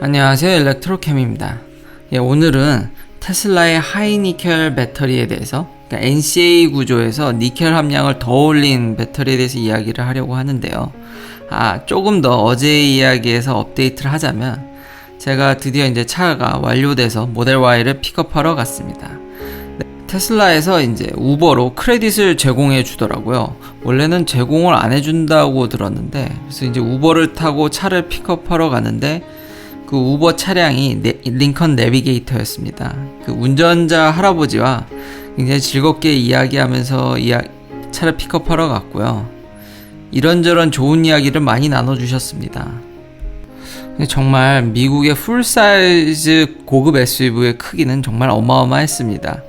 안녕하세요, 일렉트로캠입니다. 오늘은 테슬라의 하이니켈 배터리에 대해서, 그러니까 NCA 구조에서 니켈 함량을 더 올린 배터리에 대해서 이야기를 하려고 하는데요. 조금 더 어제 이야기에서 업데이트를 하자면, 제가 드디어 이제 차가 완료돼서 모델 Y를 픽업하러 갔습니다. 테슬라에서 이제 우버로 크레딧을 제공해 주더라고요. 원래는 제공을 안 해준다고 들었는데, 그래서 이제 우버를 타고 차를 픽업하러 갔는데, 그 우버 차량이 링컨 내비게이터였습니다. 그 운전자 할아버지와 굉장히 즐겁게 이야기하면서 차를 픽업하러 갔고요. 이런저런 좋은 이야기를 많이 나눠주셨습니다. 정말 미국의 풀사이즈 고급 SUV의 크기는 정말 어마어마했습니다.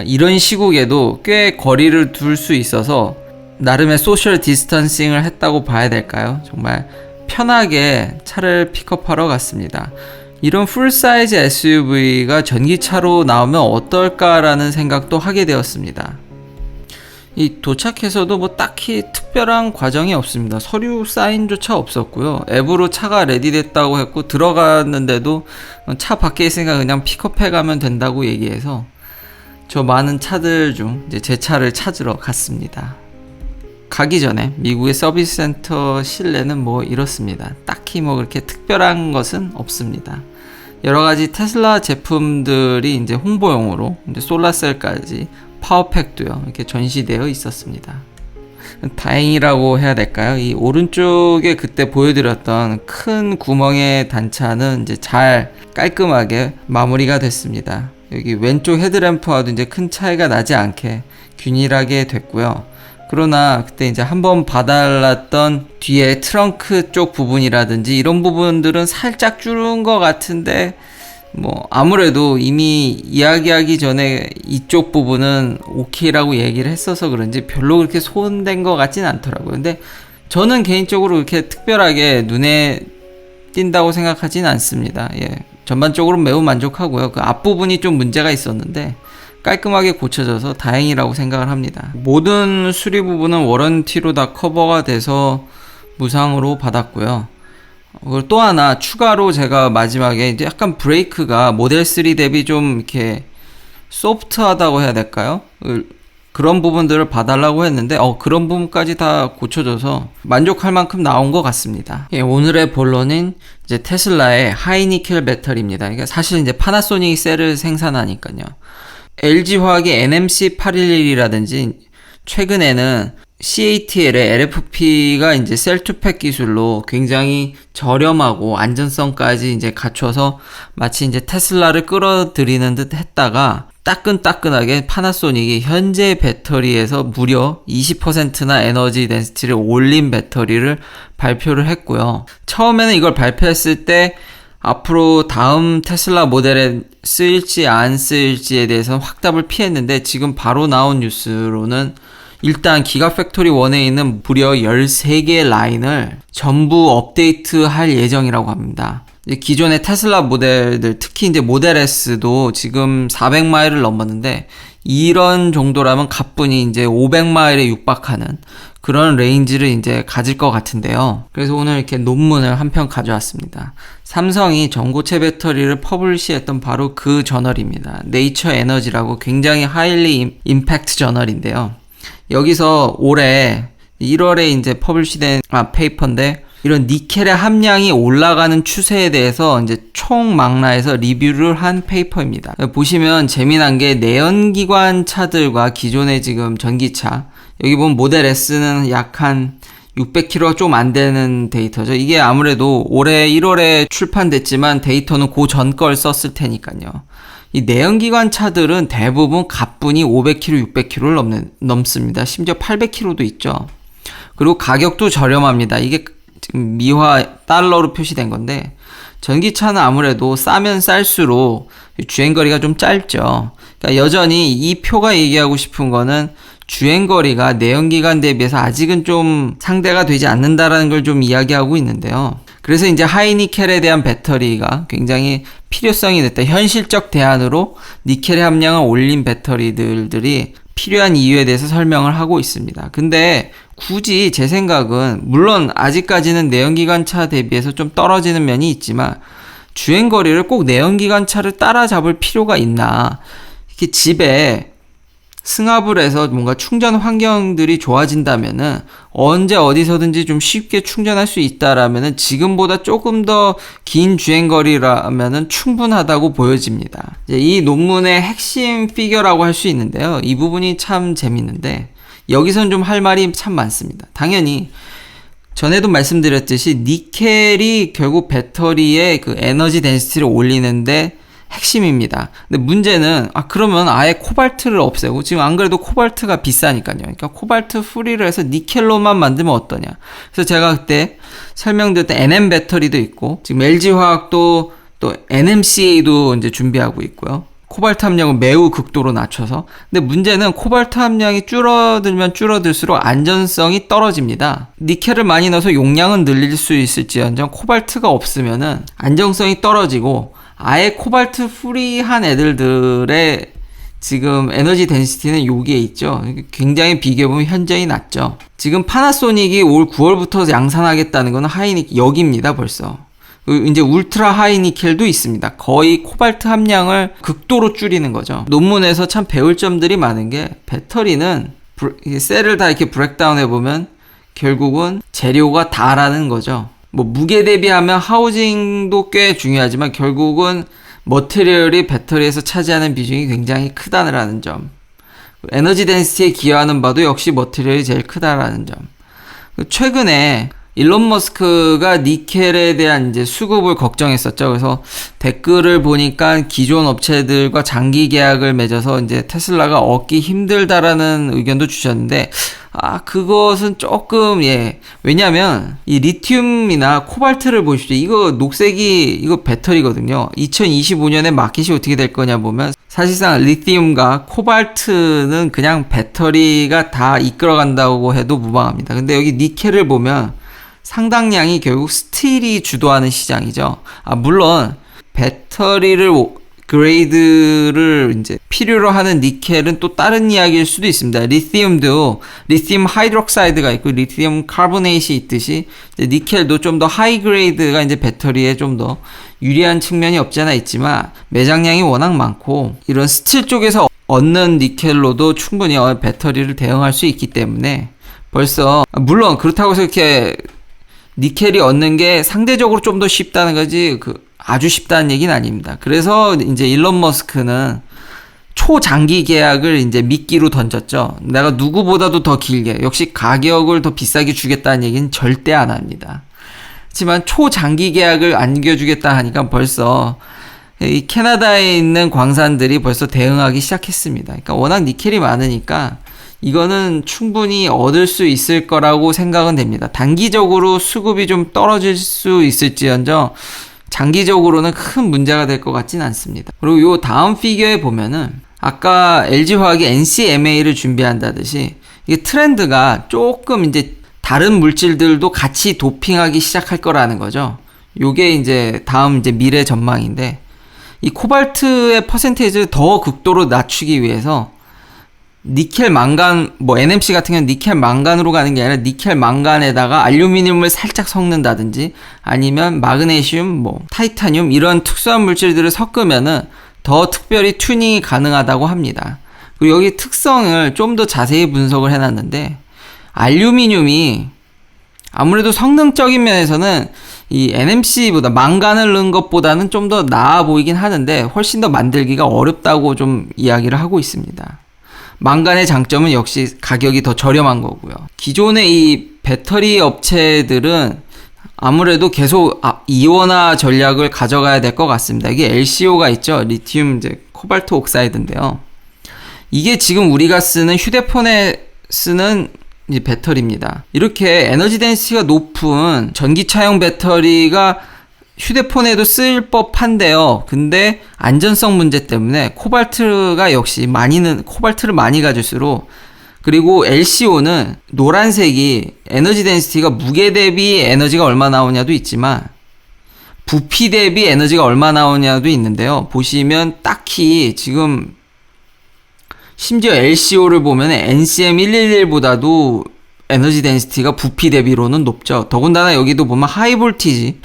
이런 시국에도 꽤 거리를 둘 수 있어서 나름의 소셜 디스턴싱을 했다고 봐야 될까요? 정말 편하게 차를 픽업하러 갔습니다. 이런 풀사이즈 SUV가 전기차로 나오면 어떨까라는 생각도 하게 되었습니다. 이 도착해서도 뭐 딱히 특별한 과정이 없습니다. 서류 사인조차 없었고요. 앱으로 차가 레디됐다고 했고, 들어갔는데도 차 밖에 있으니까 그냥 픽업해 가면 된다고 얘기해서 저 많은 차들 중 이제 제 차를 찾으러 갔습니다. 가기 전에 미국의 서비스 센터 실내는 뭐 이렇습니다. 딱히 뭐 그렇게 특별한 것은 없습니다. 여러 가지 테슬라 제품들이 이제 홍보용으로 이제 솔라셀까지 파워팩도요, 이렇게 전시되어 있었습니다. 다행이라고 해야 될까요? 이 오른쪽에 그때 보여드렸던 큰 구멍의 단차는 이제 잘 깔끔하게 마무리가 됐습니다. 여기 왼쪽 헤드램프와도 이제 큰 차이가 나지 않게 균일하게 됐고요. 그러나 그때 이제 한번 봐달랐던 뒤에 트렁크 쪽 부분이라든지 이런 부분들은 살짝 줄은 것 같은데, 뭐 아무래도 이미 이야기하기 전에 이쪽 부분은 오케이라고 얘기를 했어서 그런지 별로 그렇게 손댄 것 같진 않더라고요. 근데 저는 개인적으로 그렇게 특별하게 눈에 띈다고 생각하진 않습니다. 전반적으로 매우 만족하고요. 그 앞부분이 좀 문제가 있었는데 깔끔하게 고쳐져서 다행이라고 생각을 합니다. 모든 수리 부분은 워런티로 다 커버가 돼서 무상으로 받았고요. 그리고 또 하나 추가로 제가 마지막에 이제 약간 브레이크가 모델 3 대비 좀 이렇게 소프트하다고 해야 될까요? 그런 부분들을 봐달라고 했는데 그런 부분까지 다 고쳐져서 만족할 만큼 나온 것 같습니다. 오늘의 본론은 이제 테슬라의 하이니켈 배터리입니다. 그러니까 사실 이제 파나소닉이 셀을 생산하니까요. LG화학의 NMC811이라든지 최근에는 CATL의 LFP가 이제 셀2팩 기술로 굉장히 저렴하고 안전성까지 이제 갖춰서 마치 이제 테슬라를 끌어들이는 듯 했다가 따끈따끈하게 파나소닉이 현재 배터리에서 무려 20%나 에너지 덴시티를 올린 배터리를 발표를 했고요. 처음에는 이걸 발표했을 때 앞으로 다음 테슬라 모델에 쓰일지 안 쓰일지에 대해서는 확답을 피했는데, 지금 바로 나온 뉴스로는 일단 기가팩토리 1에 있는 무려 13개의 라인을 전부 업데이트할 예정이라고 합니다. 기존의 테슬라 모델들, 특히 이제 모델 S도 지금 400마일을 넘었는데, 이런 정도라면 가뿐히 이제 500마일에 육박하는 그런 레인지를 이제 가질 것 같은데요. 그래서 오늘 이렇게 논문을 한 편 가져왔습니다. 삼성이 전고체 배터리를 퍼블리시했던 바로 그 저널입니다. 네이처 에너지라고 굉장히 하일리 임팩트 저널인데요. 여기서 올해 1월에 이제 퍼블리시된 페이퍼인데, 이런 니켈의 함량이 올라가는 추세에 대해서 이제 총망라해서 리뷰를 한 페이퍼입니다. 보시면 재미난 게 내연기관 차들과 기존의 지금 전기차, 여기 보면 모델 S는 약 한 600km가 좀 안 되는 데이터죠. 이게 아무래도 올해 1월에 출판됐지만 데이터는 그 전 걸 썼을 테니까요. 이 내연기관 차들은 대부분 가뿐히 500km, 600km를 넘습니다. 심지어 800km도 있죠. 그리고 가격도 저렴합니다. 이게 지금 미화 달러로 표시된 건데, 전기차는 아무래도 싸면 쌀수록 주행거리가 좀 짧죠. 그러니까 여전히 이 표가 얘기하고 싶은 거는 주행거리가 내연기관 대비해서 아직은 좀 상대가 되지 않는다라는 걸 좀 이야기하고 있는데요. 그래서 이제 하이니켈에 대한 배터리가 굉장히 필요성이 됐다. 현실적 대안으로 니켈의 함량을 올린 배터리들이 필요한 이유에 대해서 설명을 하고 있습니다. 근데 굳이 제 생각은 물론 아직까지는 내연기관차 대비해서 좀 떨어지는 면이 있지만 주행거리를 꼭 내연기관차를 따라잡을 필요가 있나. 이렇게 집에 승합을 해서 뭔가 충전 환경들이 좋아진다면은 언제 어디서든지 좀 쉽게 충전할 수 있다라면은 지금보다 조금 더 긴 주행거리라면은 충분하다고 보여집니다. 이제 이 논문의 핵심 피겨라고 할 수 있는데요. 이 부분이 참 재밌는데 여기선 좀 할 말이 참 많습니다. 당연히 전에도 말씀드렸듯이 니켈이 결국 배터리의 그 에너지 덴시티를 올리는데 핵심입니다. 근데 문제는 그러면 아예 코발트를 없애고, 지금 안 그래도 코발트가 비싸니까요. 그러니까 코발트 프리를 해서 니켈로만 만들면 어떠냐. 그래서 제가 그때 설명드렸던 NM 배터리도 있고, 지금 LG화학도 또 NMCA도 이제 준비하고 있고요. 코발트 함량을 매우 극도로 낮춰서. 근데 문제는 코발트 함량이 줄어들면 줄어들수록 안전성이 떨어집니다. 니켈을 많이 넣어서 용량은 늘릴 수 있을지언정 코발트가 없으면은 안정성이 떨어지고, 아예 코발트 프리한 애들의 지금 에너지 덴시티는 여기에 있죠. 굉장히 비교해보면 현저히 낮죠. 지금 파나소닉이 올 9월부터 양산하겠다는 건 여기입니다, 벌써. 이제 울트라 하이니켈도 있습니다. 거의 코발트 함량을 극도로 줄이는 거죠. 논문에서 참 배울 점들이 많은 게, 배터리는 셀을 다 이렇게 브렉다운 해보면 결국은 재료가 다라는 거죠. 뭐 무게 대비하면 하우징도 꽤 중요하지만 결국은 머티리얼이 배터리에서 차지하는 비중이 굉장히 크다는 점. 에너지 덴시티에 기여하는 바도 역시 머티리얼이 제일 크다라는 점. 최근에 일론 머스크가 니켈에 대한 이제 수급을 걱정했었죠. 그래서 댓글을 보니까 기존 업체들과 장기 계약을 맺어서 이제 테슬라가 얻기 힘들다라는 의견도 주셨는데, 그것은 조금, 왜냐면, 이 리튬이나 코발트를 보십시오. 이거 이거 배터리거든요. 2025년에 마켓이 어떻게 될 거냐 보면, 사실상 리튬과 코발트는 그냥 배터리가 다 이끌어간다고 해도 무방합니다. 근데 여기 니켈을 보면, 상당량이 결국 스틸이 주도하는 시장이죠. 물론, 배터리를 그레이드를 이제 필요로 하는 니켈은 또 다른 이야기일 수도 있습니다. 리튬 하이드록사이드가 있고 리튬 카보네이트이 있듯이 니켈도 좀 더 하이 그레이드가 이제 배터리에 좀 더 유리한 측면이 없지 않아 있지만, 매장량이 워낙 많고 이런 스틸 쪽에서 얻는 니켈로도 충분히 배터리를 대응할 수 있기 때문에, 벌써 물론 그렇다고 해서 이렇게 니켈이 얻는 게 상대적으로 좀 더 쉽다는 거지 아주 쉽다는 얘기는 아닙니다. 그래서 이제 일론 머스크는 초장기 계약을 이제 미끼로 던졌죠. 내가 누구보다도 더 길게, 역시 가격을 더 비싸게 주겠다는 얘기는 절대 안 합니다. 하지만 초장기 계약을 안겨주겠다 하니까 벌써 이 캐나다에 있는 광산들이 벌써 대응하기 시작했습니다. 그러니까 워낙 니켈이 많으니까 이거는 충분히 얻을 수 있을 거라고 생각은 됩니다. 단기적으로 수급이 좀 떨어질 수 있을지언정 장기적으로는 큰 문제가 될 것 같진 않습니다. 그리고 요 다음 피겨에 보면은 아까 LG화학이 NCMA를 준비한다듯이 이게 트렌드가 조금 이제 다른 물질들도 같이 도핑하기 시작할 거라는 거죠. 요게 이제 다음 이제 미래 전망인데, 이 코발트의 퍼센테이지를 더 극도로 낮추기 위해서 니켈 망간, NMC 같은 경우는 니켈 망간으로 가는 게 아니라 니켈 망간에다가 알루미늄을 살짝 섞는다든지, 아니면 마그네슘, 타이타늄 이런 특수한 물질들을 섞으면은 더 특별히 튜닝이 가능하다고 합니다. 그리고 여기 특성을 좀 더 자세히 분석을 해놨는데, 알루미늄이 아무래도 성능적인 면에서는 이 NMC보다 망간을 넣은 것보다는 좀 더 나아 보이긴 하는데 훨씬 더 만들기가 어렵다고 좀 이야기를 하고 있습니다. 망간의 장점은 역시 가격이 더 저렴한 거고요. 기존의 이 배터리 업체들은 아무래도 계속 이원화 전략을 가져가야 될 것 같습니다. 이게 LCO가 있죠. 리튬 코발트 옥사이드인데요. 이게 지금 우리가 쓰는 휴대폰에 쓰는 이제 배터리입니다. 이렇게 에너지 덴시티가 높은 전기차용 배터리가 휴대폰에도 쓸 법한데요. 근데 안전성 문제 때문에 코발트가 역시 코발트를 많이 가질수록, 그리고 LCO는 노란색이 에너지 덴시티가 무게 대비 에너지가 얼마 나오냐도 있지만 부피 대비 에너지가 얼마 나오냐도 있는데요. 보시면 딱히 지금 심지어 LCO를 보면 NCM111보다도 에너지 덴시티가 부피 대비로는 높죠. 더군다나 여기도 보면 하이 볼티지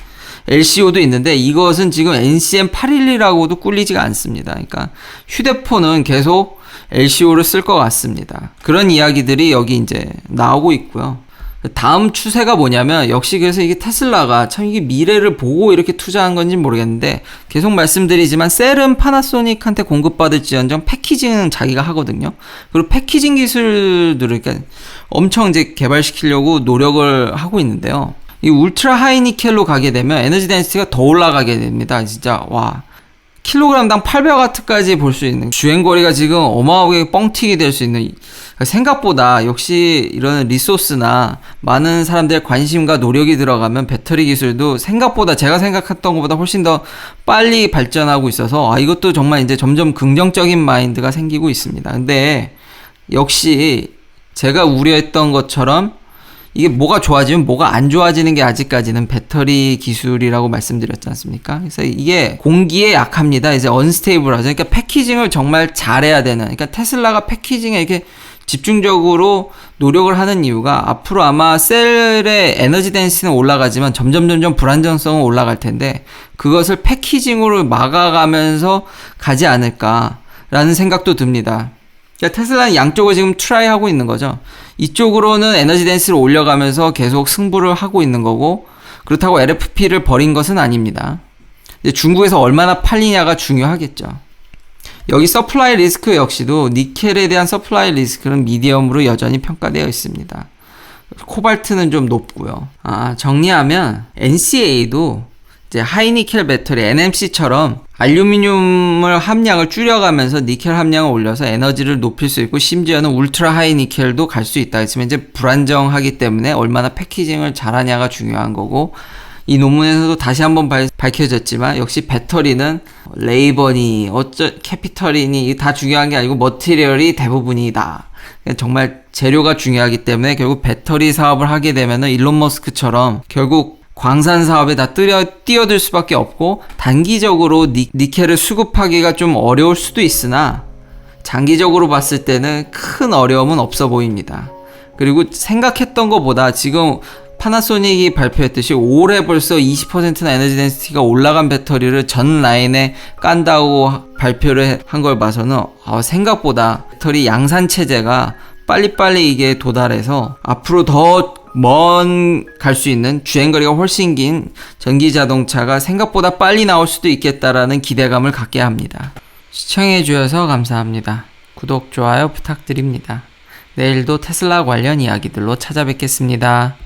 LCO도 있는데 이것은 지금 NCM811이라고도 꿀리지가 않습니다. 그러니까 휴대폰은 계속 LCO를 쓸 것 같습니다. 그런 이야기들이 여기 이제 나오고 있고요. 다음 추세가 뭐냐면 역시 그래서 이게 테슬라가 참 이게 미래를 보고 이렇게 투자한 건지 모르겠는데 계속 말씀드리지만 셀은 파나소닉한테 공급받을지언정 패키징은 자기가 하거든요. 그리고 패키징 기술들을 그러니까 엄청 이제 개발시키려고 노력을 하고 있는데요. 이 울트라 하이 니켈로 가게 되면 에너지 덴시티가 더 올라가게 됩니다. 진짜 와. 킬로그램당 800W까지 볼 수 있는 주행거리가 지금 어마어마하게 뻥튀기 될 수 있는 생각보다 역시 이런 리소스나 많은 사람들의 관심과 노력이 들어가면 배터리 기술도 생각보다 제가 생각했던 것보다 훨씬 더 빨리 발전하고 있어서 이것도 정말 이제 점점 긍정적인 마인드가 생기고 있습니다. 근데 역시 제가 우려했던 것처럼 이게 뭐가 좋아지면 뭐가 안 좋아지는 게 아직까지는 배터리 기술이라고 말씀드렸지 않습니까? 그래서 이게 공기에 약합니다. 이제 언스테이블하죠. 그러니까 패키징을 정말 잘해야 되는. 그러니까 테슬라가 패키징에 이렇게 집중적으로 노력을 하는 이유가 앞으로 아마 셀의 에너지 덴시티는 올라가지만 점점 불안정성은 올라갈 텐데 그것을 패키징으로 막아가면서 가지 않을까라는 생각도 듭니다. 그러니까 테슬라는 양쪽을 지금 트라이 하고 있는 거죠. 이쪽으로는 에너지 덴시티를 올려가면서 계속 승부를 하고 있는 거고 그렇다고 LFP를 버린 것은 아닙니다. 이제 중국에서 얼마나 팔리냐가 중요하겠죠. 여기 서플라이 리스크 역시도 니켈에 대한 서플라이 리스크는 미디엄으로 여전히 평가되어 있습니다. 코발트는 좀 높고요. 정리하면 NCA도 이제 하이니켈 배터리 NMC처럼 알루미늄을 함량을 줄여가면서 니켈 함량을 올려서 에너지를 높일 수 있고 심지어는 울트라 하이 니켈도 갈 수 있다 했지만 이제 불안정하기 때문에 얼마나 패키징을 잘하냐가 중요한 거고 이 논문에서도 다시 한번 밝혀졌지만 역시 배터리는 레이버니 캐피털이니 다 중요한 게 아니고 머티리얼이 대부분이다. 정말 재료가 중요하기 때문에 결국 배터리 사업을 하게 되면은 일론 머스크처럼 결국 광산 사업에 다 뛰어들 수밖에 없고 단기적으로 니켈을 수급하기가 좀 어려울 수도 있으나 장기적으로 봤을 때는 큰 어려움은 없어 보입니다. 그리고 생각했던 것보다 지금 파나소닉이 발표했듯이 올해 벌써 20%나 에너지 덴시티가 올라간 배터리를 전 라인에 깐다고 발표를 한 걸 봐서는 생각보다 배터리 양산 체제가 빨리빨리 이게 도달해서 앞으로 더 먼 갈 수 있는 주행거리가 훨씬 긴 전기 자동차가 생각보다 빨리 나올 수도 있겠다라는 기대감을 갖게 합니다. 시청해 주셔서 감사합니다. 구독, 좋아요 부탁드립니다. 내일도 테슬라 관련 이야기들로 찾아뵙겠습니다.